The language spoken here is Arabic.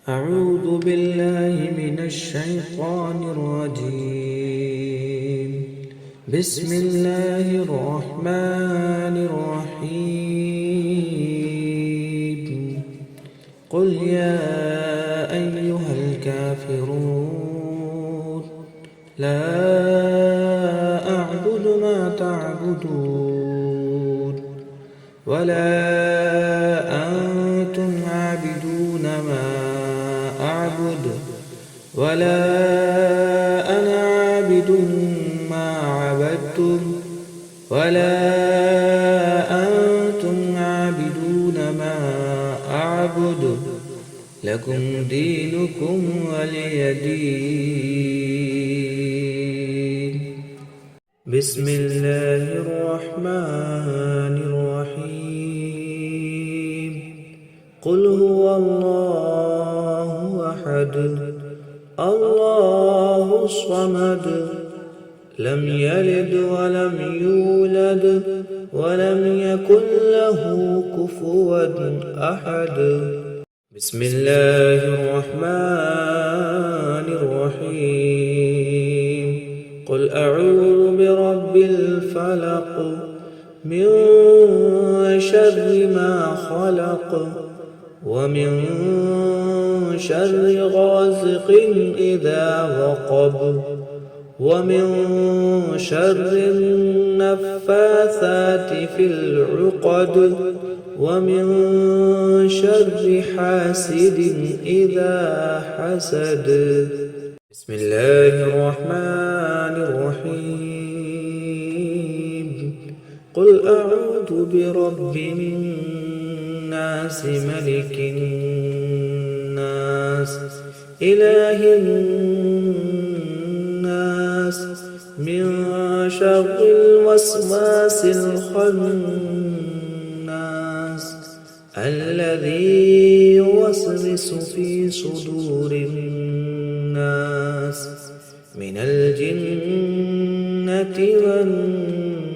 أعوذ بالله من الشيطان الرجيم. بسم الله الرحمن الرحيم. قل يا أيها الكافرون لا أعبد ما تعبدون ولا أنتم عابدون ما أعبد ولا أنا عابد ما عبدتم ولا أنتم عابدون ما أعبد لكم دينكم ولي دين. بسم الله الرحمن الرحيم. قل هو الله أحد الله الصمد لم يلد ولم يولد ولم يكن له كفوا أحد. بسم الله الرحمن الرحيم. قل أعوذ برب الفلق من شر ما خلق ومن شر غاسق إذا وقب ومن شر النفاثات في العقد ومن شر حاسد إذا حسد. بسم الله الرحمن الرحيم. قل أعوذ برب الناس ملك الناس إله الناس من شر الوسواس الخناس الذي يوسوس في صدور الناس من الجنة والناس.